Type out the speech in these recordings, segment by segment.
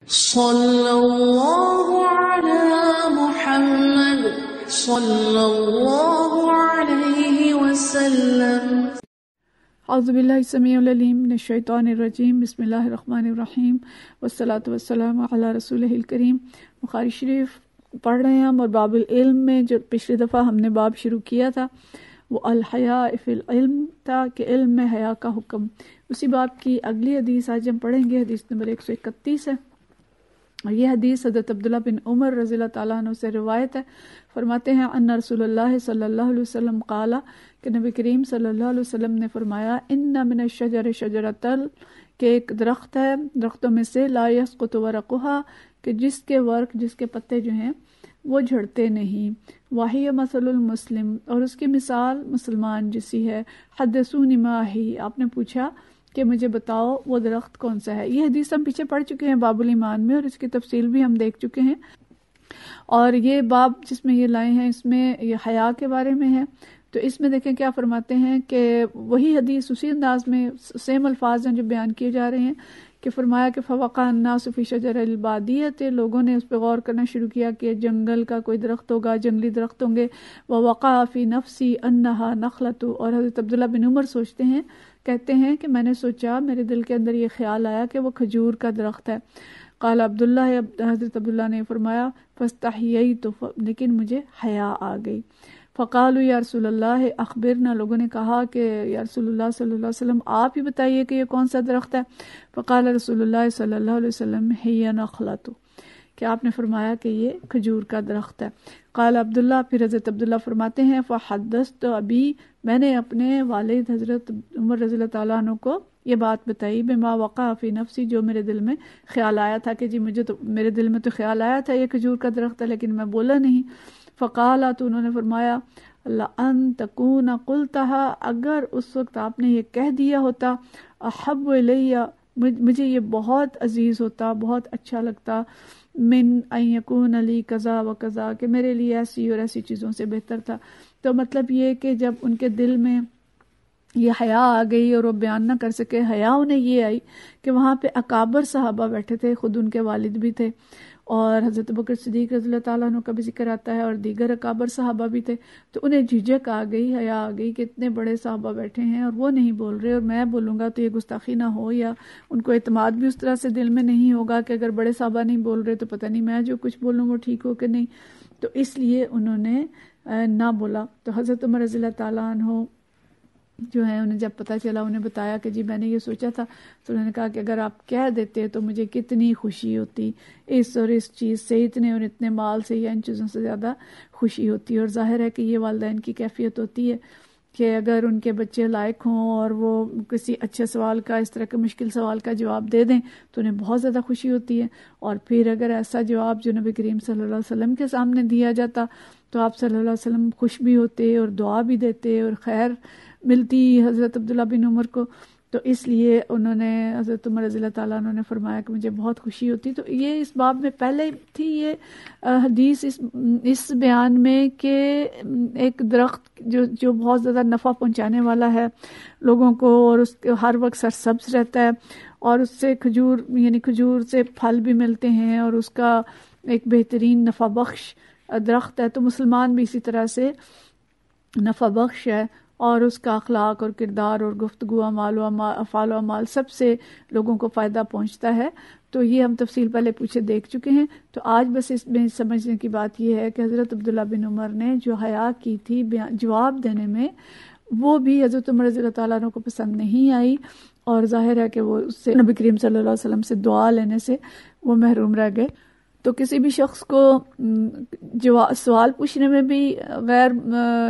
صلی اللہ علی محمد صلی اللہ علیہ وسلم۔ اعوذ باللہ السمیع العلیم من الشیطان الرجیم، بسم اللہ الرحمن الرحیم، والصلاة والسلام علی رسولہ الکریم۔ بخاری شریف پڑھ رہے ہیں ہم، اور باب العلم میں جو پچھلی دفعہ ہم نے باب شروع کیا تھا وہ الحیاء فی العلم تھا، کہ علم میں حیا کا حکم۔ اسی باب کی اگلی حدیث آج ہم پڑھیں گے، حدیث نمبر 131 ہے، اور یہ حدیث حضرت عبداللہ بن عمر رضی اللہ تعالیٰ عنہ سے روایت ہے۔ فرماتے ہیں ان رسول اللہ صلی اللہ علیہ وسلم قال، کہ نبی کریم صلی اللہ علیہ وسلم نے فرمایا ان من الشجر شجرۃ، کہ ایک درخت ہے درختوں میں سے، لا یسقط ورقها، کہ جس کے ورق جس کے پتے جو ہیں وہ جھڑتے نہیں، وہی مثل المسلم، اور اس کی مثال مسلمان جیسی ہے۔ حدثونی ما ہی، آپ نے پوچھا کہ مجھے بتاؤ وہ درخت کون سا ہے۔ یہ حدیث ہم پیچھے پڑھ چکے ہیں باب الایمان میں، اور اس کی تفصیل بھی ہم دیکھ چکے ہیں، اور یہ باب جس میں یہ لائے ہیں اس میں یہ حیا کے بارے میں ہے۔ تو اس میں دیکھیں کیا فرماتے ہیں کہ وہی حدیث اسی انداز میں سیم الفاظ ہیں جو بیان کیے جا رہے ہیں، کہ فرمایا کہ فوقع الناس فی شجر البادیۃ، لوگوں نے اس پہ غور کرنا شروع کیا کہ جنگل کا کوئی درخت ہوگا، جنگلی درخت ہوں گے۔ ووقع فی نفسی انہا نخلۃ، اور حضرت عبداللہ بن عمر سوچتے ہیں، کہتے ہیں کہ میں نے سوچا، میرے دل کے اندر یہ خیال آیا کہ وہ کھجور کا درخت ہے۔ قال عبداللہ، حضرت عبداللہ نے فرمایا فاستحییت، لیکن مجھے حیا آ گئی۔ فقالوا یا رسول اللہ اخبرنا، لوگوں نے کہا کہ یا رسول اللہ صلی اللہ علیہ وسلم آپ ہی بتائیے کہ یہ کون سا درخت ہے۔ فقال رسول اللہ صلی اللہ علیہ وسلم ہی نخلۃ، کہ آپ نے فرمایا کہ یہ کھجور کا درخت ہے۔ قال عبداللہ، پھر حضرت عبداللہ فرماتے ہیں فحدثت ابی، میں نے اپنے والد حضرت عمر رضی اللہ تعالیٰ عنہ کو یہ بات بتائی، بما وقع فی نفسی، جو میرے دل میں خیال آیا تھا، کہ جی مجھے تو میرے دل میں تو خیال آیا تھا یہ کھجور کا درخت ہے، لیکن میں بولا نہیں۔ فقال، تو انہوں نے فرمایا لأن تکون قلتها، اگر اس وقت آپ نے یہ کہہ دیا ہوتا، احب الی، مجھے یہ بہت عزیز ہوتا، بہت اچھا لگتا، من ان یکون لی کذا و کذا، کہ میرے لیے ایسی اور ایسی چیزوں سے بہتر تھا۔ تو مطلب یہ کہ جب ان کے دل میں یہ حیا آ گئی اور وہ بیان نہ کر سکے، حیا انہیں یہ آئی کہ وہاں پہ اکابر صحابہ بیٹھے تھے، خود ان کے والد بھی تھے، اور حضرت بکر صدیق رضی اللہ تعالیٰ عنہ کا بھی ذکر آتا ہے، اور دیگر اکابر صحابہ بھی تھے۔ تو انہیں جھجک آ گئی، حیا آ گئی کہ اتنے بڑے صحابہ بیٹھے ہیں اور وہ نہیں بول رہے، اور میں بولوں گا تو یہ گستاخی نہ ہو، یا ان کو اعتماد بھی اس طرح سے دل میں نہیں ہوگا کہ اگر بڑے صحابہ نہیں بول رہے تو پتہ نہیں میں جو کچھ بولوں وہ ٹھیک ہو کہ نہیں۔ تو اس لیے انہوں نے نہ بولا۔ تو حضرت عمر رضی اللہ تعالیٰ عنہ جو ہے، انہیں جب پتہ چلا، انہیں بتایا کہ جی میں نے یہ سوچا تھا، تو انہوں نے کہا کہ اگر آپ کہہ دیتے تو مجھے کتنی خوشی ہوتی، اس اور اس چیز سے، اتنے اور اتنے مال سے، یا ان چیزوں سے زیادہ خوشی ہوتی۔ اور ظاہر ہے کہ یہ والدین کی کیفیت ہوتی ہے کہ اگر ان کے بچے لائق ہوں اور وہ کسی اچھے سوال کا، اس طرح کے مشکل سوال کا جواب دے دیں تو انہیں بہت زیادہ خوشی ہوتی ہے، اور پھر اگر ایسا جواب جو نبی کریم صلی اللہ علیہ وسلم کے سامنے دیا جاتا تو آپ صلی اللہ علیہ وسلم خوش بھی ہوتے اور دعا بھی دیتے اور خیر ملتی حضرت عبداللہ بن عمر کو۔ تو اس لیے انہوں نے، حضرت عمر رضی اللہ تعالیٰ عنہ نے فرمایا کہ مجھے بہت خوشی ہوتی۔ تو یہ اس باب میں پہلے تھی یہ حدیث اس بیان میں کہ ایک درخت جو بہت زیادہ نفع پہنچانے والا ہے لوگوں کو، اور اس کے ہر وقت سرسبز رہتا ہے، اور اس سے کھجور، یعنی کھجور سے پھل بھی ملتے ہیں، اور اس کا ایک بہترین نفع بخش درخت ہے، تو مسلمان بھی اسی طرح سے نفع بخش ہے، اور اس کا اخلاق اور کردار اور گفتگو، اعمال و افعال و اعمال سب سے لوگوں کو فائدہ پہنچتا ہے۔ تو یہ ہم تفصیل پہلے پوچھے دیکھ چکے ہیں۔ تو آج بس اس میں سمجھنے کی بات یہ ہے کہ حضرت عبداللہ بن عمر نے جو حیا کی تھی جواب دینے میں، وہ بھی حضرت عمر رضی اللہ تعالیٰ عنہ کو پسند نہیں آئی، اور ظاہر ہے کہ وہ اس سے نبی کریم صلی اللہ علیہ وسلم سے دعا لینے سے وہ محروم رہ گئے۔ تو کسی بھی شخص کو سوال پوچھنے میں بھی غیر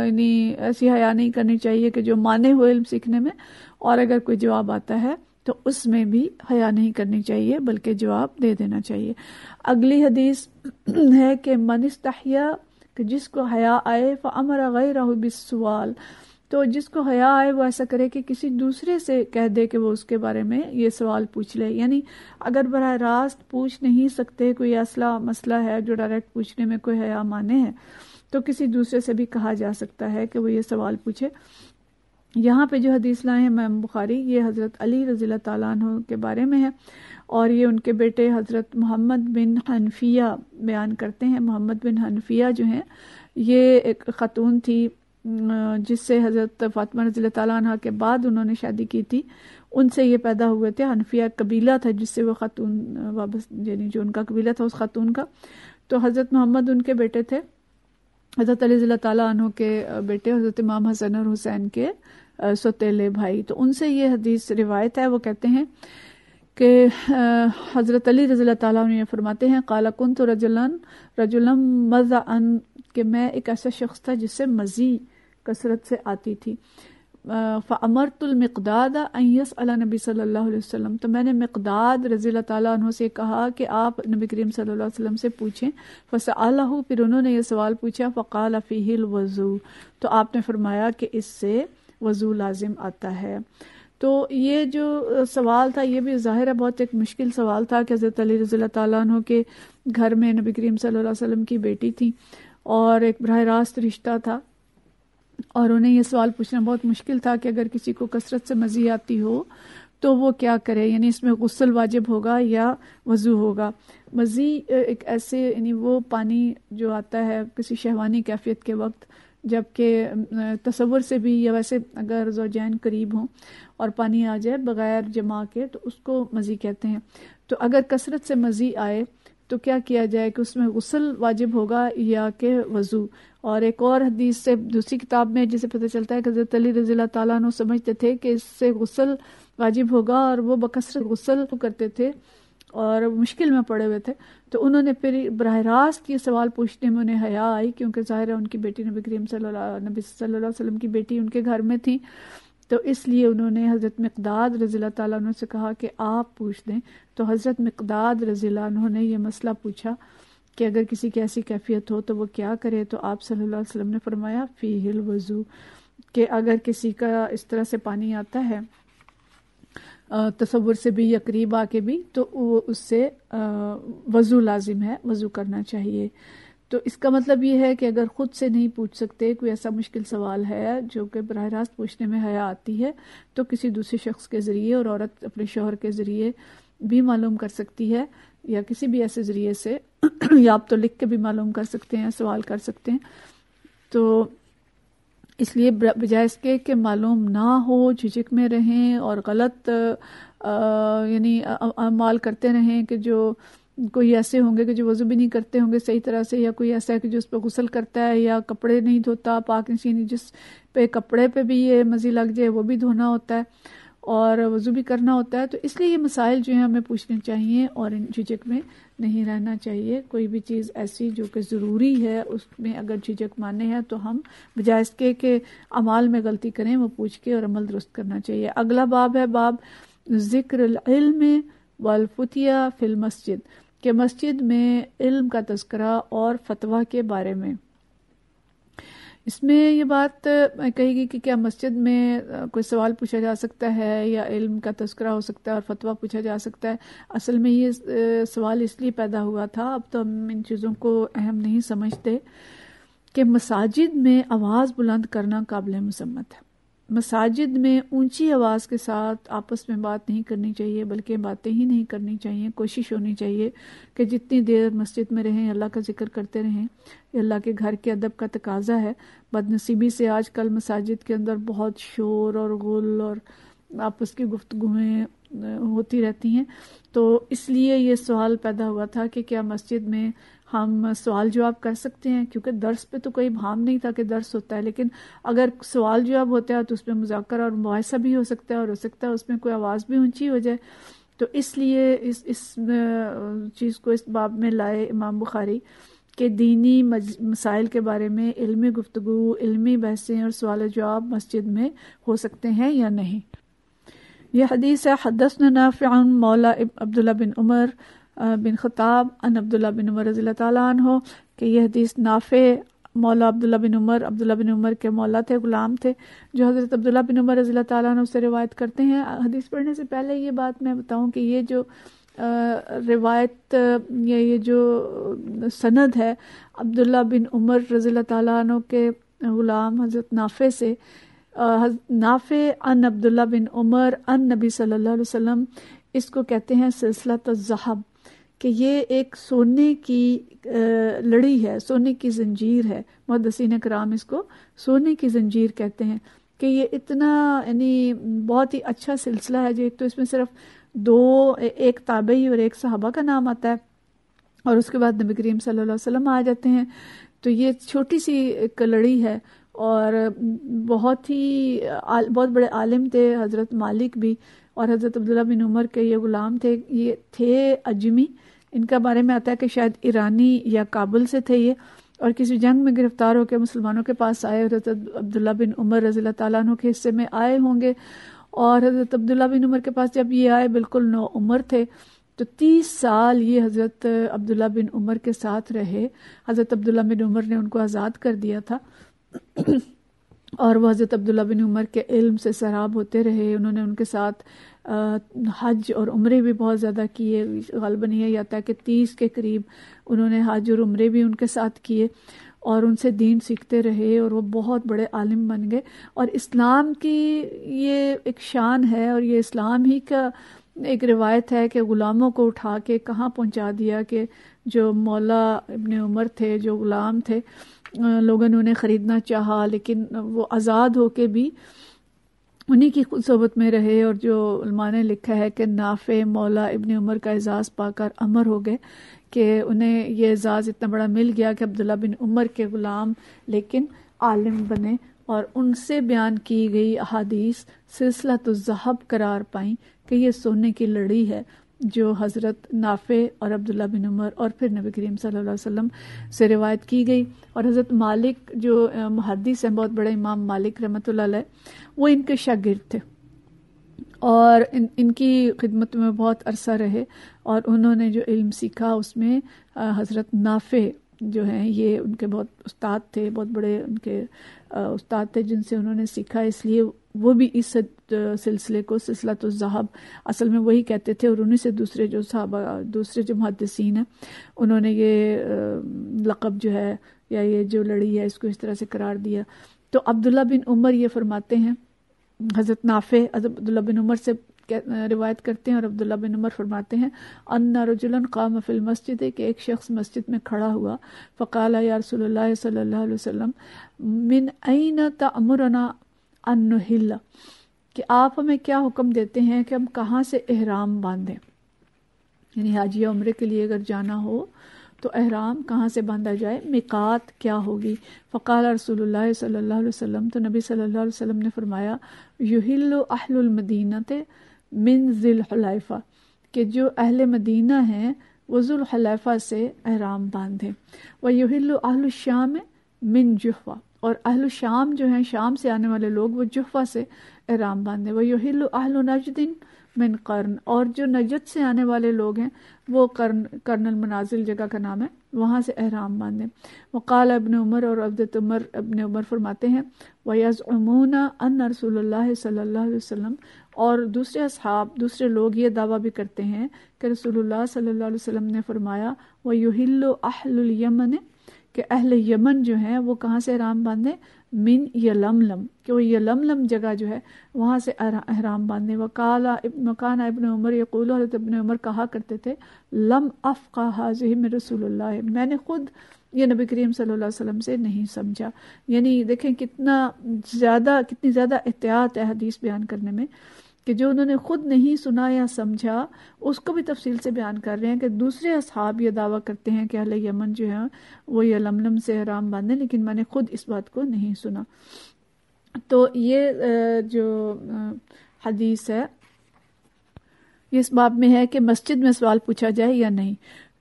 یعنی ایسی حیا نہیں کرنی چاہیے کہ جو مانے ہوئے علم سیکھنے میں، اور اگر کوئی جواب آتا ہے تو اس میں بھی حیا نہیں کرنی چاہیے بلکہ جواب دے دینا چاہیے۔ اگلی حدیث ہے کہ من استحیا، کہ جس کو حیا آئے، فامر غیرہ بالسؤال، تو جس کو حیا آئے وہ ایسا کرے کہ کسی دوسرے سے کہہ دے کہ وہ اس کے بارے میں یہ سوال پوچھ لے۔ یعنی اگر براہ راست پوچھ نہیں سکتے، کوئی ایسا مسئلہ ہے جو ڈائریکٹ پوچھنے میں کوئی حیا مانے ہے، تو کسی دوسرے سے بھی کہا جا سکتا ہے کہ وہ یہ سوال پوچھے۔ یہاں پہ جو حدیث لائے ہیں امام بخاری، یہ حضرت علی رضی اللہ تعالیٰ عنہ کے بارے میں ہے، اور یہ ان کے بیٹے حضرت محمد بن حنفیہ بیان کرتے ہیں۔ محمد بن حنفیہ جو ہیں یہ ایک خاتون تھی جس سے حضرت فاطمہ رضی اللہ تعالیٰ عنہ کے بعد انہوں نے شادی کی تھی، ان سے یہ پیدا ہوئے تھے۔ حنفیہ قبیلہ تھا جس سے وہ خاتون یعنی جو ان کا قبیلہ تھا اس خاتون کا، تو حضرت محمد ان کے بیٹے تھے، حضرت علی رضی اللہ تعالیٰ عنہ کے بیٹے حضرت امام حسن اور حسین کے سوتیلے بھائی۔ تو ان سے یہ حدیث روایت ہے، وہ کہتے ہیں کہ حضرت علی رضی اللہ تعالیٰ عنہ فرماتے ہیں قال کنت رجلا مضعا، کہ میں ایک ایسا شخص تھا جس سے مزی کثرت سے آتی تھی۔ فامرت المقداد ان يسأل نبی صلی اللہ علیہ وسلم، تو میں نے مقداد رضی اللہ تعالیٰ عنہ سے کہا کہ آپ نبی کریم صلی اللہ علیہ وسلم سے پوچھیں۔ فسألہ، پھر انہوں نے یہ سوال پوچھا، فقال فیہ الوضو، تو آپ نے فرمایا کہ اس سے وضو لازم آتا ہے۔ تو یہ جو سوال تھا یہ بھی ظاہر ہے بہت ایک مشکل سوال تھا کہ حضرت علی رضی اللہ تعالیٰ عنہ کے گھر میں نبی کریم صلی اللہ علیہ وسلم کی بیٹی تھی اور ایک براہ راست رشتہ تھا، اور انہیں یہ سوال پوچھنا بہت مشکل تھا کہ اگر کسی کو کثرت سے مزی آتی ہو تو وہ کیا کرے، یعنی اس میں غسل واجب ہوگا یا وضو ہوگا۔ مزی ایک ایسے یعنی وہ پانی جو آتا ہے کسی شہوانی کیفیت کے وقت، جبکہ تصور سے بھی یا ویسے اگر زوجین قریب ہوں اور پانی آ جائے بغیر جما کے تو اس کو مزی کہتے ہیں۔ تو اگر کثرت سے مزی آئے تو کیا کیا جائے کہ اس میں غسل واجب ہوگا یا کہ وضو۔ اور ایک اور حدیث سے دوسری کتاب میں جسے پتہ چلتا ہے کہ حضرت علی رضی اللہ تعالیٰ عنہ سمجھتے تھے کہ اس سے غسل واجب ہوگا اور وہ بکثرت غسل کرتے تھے اور مشکل میں پڑے ہوئے تھے، تو انہوں نے پھر براہ راست یہ سوال پوچھنے میں انہیں حیا آئی، کیونکہ ظاہر ہے ان کی بیٹی نبی کریم صلی اللہ علیہ وسلم کی بیٹی ان کے گھر میں تھی، تو اس لیے انہوں نے حضرت مقداد رضی اللہ تعالیٰ عنہ سے کہا کہ آپ پوچھ دیں۔ تو حضرت مقداد رضی اللہ عنہ نے یہ مسئلہ پوچھا کہ اگر کسی کی ایسی کیفیت ہو تو وہ کیا کرے، تو آپ صلی اللہ علیہ وسلم نے فرمایا فیہ الوضو، کہ اگر کسی کا اس طرح سے پانی آتا ہے تصور سے بھی یا قریب آ کے بھی، تو وہ اس سے وضو لازم ہے، وضو کرنا چاہیے۔ تو اس کا مطلب یہ ہے کہ اگر خود سے نہیں پوچھ سکتے، کوئی ایسا مشکل سوال ہے جو کہ براہ راست پوچھنے میں حیا آتی ہے، تو کسی دوسرے شخص کے ذریعے، اور عورت اپنے شوہر کے ذریعے بھی معلوم کر سکتی ہے، یا کسی بھی ایسے ذریعے سے یا آپ تو لکھ کے بھی معلوم کر سکتے ہیں، سوال کر سکتے ہیں۔ تو اس لیے بجائے اس کے کہ معلوم نہ ہو، جھجک میں رہیں اور غلط یعنی اعمال کرتے رہیں، کہ جو کوئی ایسے ہوں گے کہ جو وضو بھی نہیں کرتے ہوں گے صحیح طرح سے، یا کوئی ایسا ہے کہ جو اس پہ غسل کرتا ہے یا کپڑے نہیں دھوتا، پاک نشین جس پہ کپڑے پہ بھی یہ مزی لگ جائے وہ بھی دھونا ہوتا ہے اور وضو بھی کرنا ہوتا ہے۔ تو اس لیے یہ مسائل جو ہیں ہمیں پوچھنے چاہیے اور ان جھجک میں نہیں رہنا چاہیے۔ کوئی بھی چیز ایسی جو کہ ضروری ہے اس میں اگر جھجک مانے ہیں تو ہم بجائے اس کے کہ اعمال میں غلطی کریں وہ پوچھ کے اور عمل درست کرنا چاہیے۔ اگلا باب ہے باب ذکر العلم والفتیہ فی المسجد، کہ مسجد میں علم کا تذکرہ اور فتویٰ کے بارے میں۔ اس میں یہ بات کہی گئی کہ کیا مسجد میں کوئی سوال پوچھا جا سکتا ہے یا علم کا تذکرہ ہو سکتا ہے اور فتویٰ پوچھا جا سکتا ہے۔ اصل میں یہ سوال اس لیے پیدا ہوا تھا، اب تو ہم ان چیزوں کو اہم نہیں سمجھتے، کہ مساجد میں آواز بلند کرنا قابل مذمت ہے۔ مساجد میں اونچی آواز کے ساتھ آپس میں بات نہیں کرنی چاہیے، بلکہ باتیں ہی نہیں کرنی چاہیے۔ کوشش ہونی چاہیے کہ جتنی دیر مسجد میں رہیں اللہ کا ذکر کرتے رہیں، یہ اللہ کے گھر کے ادب کا تقاضا ہے۔ بدنصیبی سے آج کل مساجد کے اندر بہت شور اور غل اور آپس کی گفتگویں ہوتی رہتی ہیں، تو اس لیے یہ سوال پیدا ہوا تھا کہ کیا مسجد میں ہم سوال جواب کر سکتے ہیں، کیونکہ درس پہ تو کوئی بھام نہیں تھا کہ درس ہوتا ہے، لیکن اگر سوال جواب ہوتا ہے تو اس میں مذاکرہ اور مباحثہ بھی ہو سکتا ہے، اور ہو سکتا ہے اس میں کوئی آواز بھی اونچی ہو جائے۔ تو اس لیے اس چیز کو اس باب میں لائے امام بخاری کہ دینی مسائل کے بارے میں علمی گفتگو، علمی بحثیں اور سوال جواب مسجد میں ہو سکتے ہیں یا نہیں۔ یہ حدیث ہے حدثنا نافع عن مولا عبداللہ بن عمر بن خطاب عن عبداللہ بن عمر رضی اللہ تعالیٰ عنہ، کہ یہ حدیث نافع مولا عبداللہ بن عمر کے مولا تھے، غلام تھے، جو حضرت عبداللہ بن عمر رضی اللہ تعالیٰ عنہ سے روایت کرتے ہیں۔ حدیث پڑھنے سے پہلے یہ بات میں بتاؤں کہ یہ جو روایت یا یہ جو سند ہے عبداللہ بن عمر رضی اللہ تعالیٰ عنہ کے غلام حضرت نافع سے، نافع ان عبداللہ بن عمر ان نبی صلی اللہ علیہ وسلم، اس کو کہتے ہیں سلسلہ الذہب، کہ یہ ایک سونے کی لڑی ہے، سونے کی زنجیر ہے. محدثین کرام اس کو سونے کی زنجیر کہتے ہیں کہ یہ اتنا یعنی بہت ہی اچھا سلسلہ ہے. جو ایک تو اس میں صرف ایک تابعی اور ایک صحابہ کا نام آتا ہے، اور اس کے بعد نبی کریم صلی اللہ علیہ وسلم آ جاتے ہیں. تو یہ چھوٹی سی ایک لڑی ہے، اور بہت بڑے عالم تھے حضرت مالک بھی، اور حضرت عبداللہ بن عمر کے یہ غلام تھے. یہ تھے اجمی، ان کا بارے میں آتا ہے کہ شاید ایرانی یا کابل سے تھے یہ، اور کسی جنگ میں گرفتار ہو کے مسلمانوں کے پاس آئے. حضرت عبداللہ بن عمر رضی اللہ تعالیٰ عنہ کے حصے میں آئے ہوں گے، اور حضرت عبداللہ بن عمر کے پاس جب یہ آئے بالکل نو عمر تھے. تو 30 سال یہ حضرت عبداللہ بن عمر کے ساتھ رہے. حضرت عبداللہ بن عمر نے ان کو آزاد کر دیا تھا، اور وہ حضرت عبداللہ بن عمر کے علم سے سراب ہوتے رہے. انہوں نے ان کے ساتھ حج اور عمرے بھی بہت زیادہ کیے. غالباً یہ آتا ہے کہ 30 کے قریب انہوں نے حج اور عمرے بھی ان کے ساتھ کیے، اور ان سے دین سیکھتے رہے، اور وہ بہت بڑے عالم بن گئے. اور اسلام کی یہ ایک شان ہے، اور یہ اسلام ہی کا ایک روایت ہے کہ غلاموں کو اٹھا کے کہاں پہنچا دیا کہ جو مولا ابن عمر تھے، جو غلام تھے، لوگوں نے انہیں خریدنا چاہا، لیکن وہ آزاد ہو کے بھی انہی کی صحبت میں رہے. اور جو علماء نے لکھا ہے کہ نافع مولا ابن عمر کا اعزاز پا کر امر ہو گئے، کہ انہیں یہ اعزاز اتنا بڑا مل گیا کہ عبداللہ بن عمر کے غلام لیکن عالم بنے، اور ان سے بیان کی گئی احادیث سلسلہ الذہب قرار پائیں کہ یہ سونے کی لڑی ہے جو حضرت نافع اور عبداللہ بن عمر اور پھر نبی کریم صلی اللہ علیہ وسلم سے روایت کی گئی. اور حضرت مالک جو محدث ہیں، بہت بڑے امام مالک رحمۃ اللہ علیہ، وہ ان کے شاگرد تھے، اور ان کی خدمت میں بہت عرصہ رہے. اور انہوں نے جو علم سیکھا اس میں حضرت نافع جو ہیں یہ ان کے بہت استاد تھے، بہت بڑے ان کے استاد تھے جن سے انہوں نے سیکھا. اس لیے وہ بھی اس سلسلے کو سلسلہ الذہب اصل میں وہی کہتے تھے، اور انہیں سے دوسرے جو صحابہ، دوسرے جو محدثین ہیں، انہوں نے یہ لقب جو ہے یا یہ جو لڑی ہے اس کو اس طرح سے قرار دیا. تو عبداللہ بن عمر یہ فرماتے ہیں، حضرت نافع حضرت عبداللہ بن عمر سے روایت کرتے ہیں، اور عبداللہ بن عمر فرماتے ہیں ان رجلا قام فی المسجد، کہ ایک شخص مسجد میں کھڑا ہوا، فقال یا رسول اللہ صلی اللہ علیہ وسلم من این تأمرنا ان نحل، کہ آپ ہمیں کیا حکم دیتے ہیں کہ ہم کہاں سے احرام باندھیں. یعنی حج یا عمرے کے لیے اگر جانا ہو تو احرام کہاں سے باندھا جائے، میقات کیا ہوگی. فقال رسول اللہ صلی اللہ علیہ وسلم، تو نبی صلی اللہ علیہ وسلم نے فرمایا یحل اہل المدینہ من ذی الحلیفہ، کہ جو اہل مدینہ ہیں وہ ذو الحلیفہ سے احرام باندھیں. ویحل اہل الشام من جحفہ، اور اہل الشام جو ہیں شام سے آنے والے لوگ وہ جحفہ سے احرام باندھیں. ویحل اہل نجد من قرن، اور جو نجد سے آنے والے لوگ ہیں وہ قرن المنازل جگہ کا نام ہے، وہاں سے احرام باندھیں. وقال ابن عمر، اور ابن عمر فرماتے ہیں وَيَزْعُمُونَ أَنَّ رسول اللہ صلی اللہ علیہ وسلم، اور دوسرے اصحاب دوسرے لوگ یہ دعویٰ بھی کرتے ہیں کہ رسول اللہ صلی اللہ علیہ وسلم نے فرمایا وَيُحِلُّ أَهْلُ الْيَمَنِ، کہ اہل یمن جو ہیں وہ کہاں سے احرام باندھیں، من یلملم، کہ وہ یلملم جگہ جو ہے وہاں سے احرام باندھیں. وکان ابن عمر یقول، حضرت ابن عمر کہا کرتے تھے لم افقہ هذه من رسول اللہ، میں نے خود یہ نبی کریم صلی اللہ علیہ وسلم سے نہیں سمجھا. یعنی دیکھیں کتنی زیادہ احتیاط ہے حدیث بیان کرنے میں، کہ جو انہوں نے خود نہیں سنا یا سمجھا اس کو بھی تفصیل سے بیان کر رہے ہیں کہ دوسرے اصحاب یہ دعویٰ کرتے ہیں کہ اہل یمن جو ہیں وہ یلملم سے احرام باندھیں، لیکن میں نے خود اس بات کو نہیں سنا. تو یہ جو حدیث ہے یہ اس باب میں ہے کہ مسجد میں سوال پوچھا جائے یا نہیں.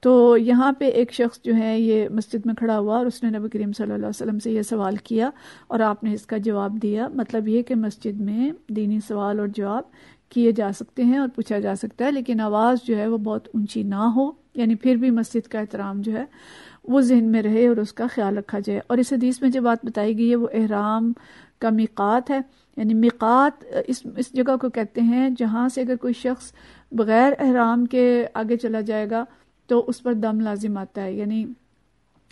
تو یہاں پہ ایک شخص جو ہے یہ مسجد میں کھڑا ہوا اور اس نے نبی کریم صلی اللہ علیہ وسلم سے یہ سوال کیا اور آپ نے اس کا جواب دیا. مطلب یہ کہ مسجد میں دینی سوال اور جواب کیے جا سکتے ہیں اور پوچھا جا سکتا ہے، لیکن آواز جو ہے وہ بہت اونچی نہ ہو، یعنی پھر بھی مسجد کا احترام جو ہے وہ ذہن میں رہے اور اس کا خیال رکھا جائے. اور اس حدیث میں جو بات بتائی گئی ہے وہ احرام کا میقات ہے. یعنی میقات اس جگہ کو کہتے ہیں جہاں سے اگر کوئی شخص بغیر احرام کے آگے چلا جائے گا تو اس پر دم لازم آتا ہے. یعنی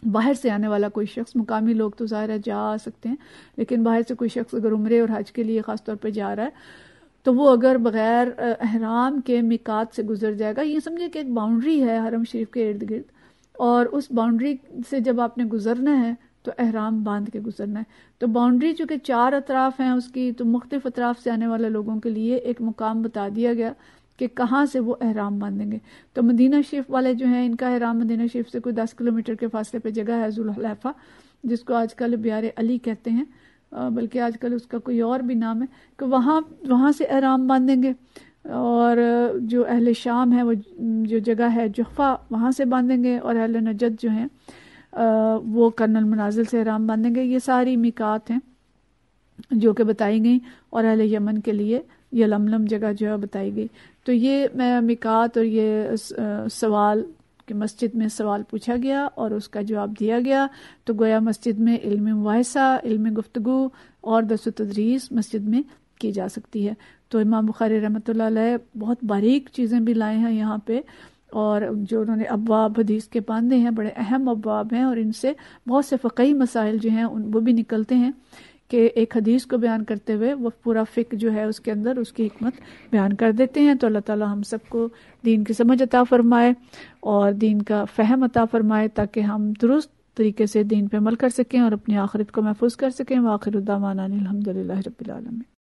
باہر سے آنے والا کوئی شخص، مقامی لوگ تو ظاہر ہے جا سکتے ہیں، لیکن باہر سے کوئی شخص اگر عمرے اور حج کے لیے خاص طور پہ جا رہا ہے تو وہ اگر بغیر احرام کے میقات سے گزر جائے گا، یہ سمجھے کہ ایک باؤنڈری ہے حرم شریف کے ارد گرد، اور اس باؤنڈری سے جب آپ نے گزرنا ہے تو احرام باندھ کے گزرنا ہے. تو باؤنڈری چونکہ 4 اطراف ہیں اس کی، تو مختلف اطراف سے آنے والے لوگوں کے لیے ایک مقام بتا دیا گیا کہ کہاں سے وہ احرام باندھیں گے. تو مدینہ شریف والے جو ہیں ان کا احرام مدینہ شریف سے کوئی 10 کلومیٹر کے فاصلے پہ جگہ ہے ذوالحلیفہ، جس کو آج کل بیار علی کہتے ہیں، بلکہ آج کل اس کا کوئی اور بھی نام ہے، کہ وہاں سے احرام باندھیں گے. اور جو اہل شام ہے وہ جو جگہ ہے جحفہ، وہاں سے باندھیں گے، اور اہل نجد جو ہیں وہ کرن المنازل سے احرام باندھیں گے. یہ ساری میقات ہیں جو کہ بتائی گئی، اور اہل یمن کے لیے یہ لملم جگہ جو ہے بتائی گئی. تو یہ میقات اور یہ سوال کہ مسجد میں سوال پوچھا گیا اور اس کا جواب دیا گیا، تو گویا مسجد میں علم مباحثہ، علم گفتگو اور درس و تدریس مسجد میں کی جا سکتی ہے. تو امام بخاری رحمۃ اللہ علیہ بہت باریک چیزیں بھی لائے ہیں یہاں پہ، اور جو انہوں نے ابواب حدیث کے باندھے ہیں بڑے اہم ابواب ہیں، اور ان سے بہت سے فقہی مسائل جو ہیں وہ بھی نکلتے ہیں کہ ایک حدیث کو بیان کرتے ہوئے وہ پورا فقہ جو ہے اس کے اندر اس کی حکمت بیان کر دیتے ہیں. تو اللہ تعالی ہم سب کو دین کی سمجھ عطا فرمائے اور دین کا فہم عطا فرمائے، تاکہ ہم درست طریقے سے دین پہ عمل کر سکیں اور اپنی آخرت کو محفوظ کر سکیں. وآخر دعوانا الحمدللہ رب العالمین.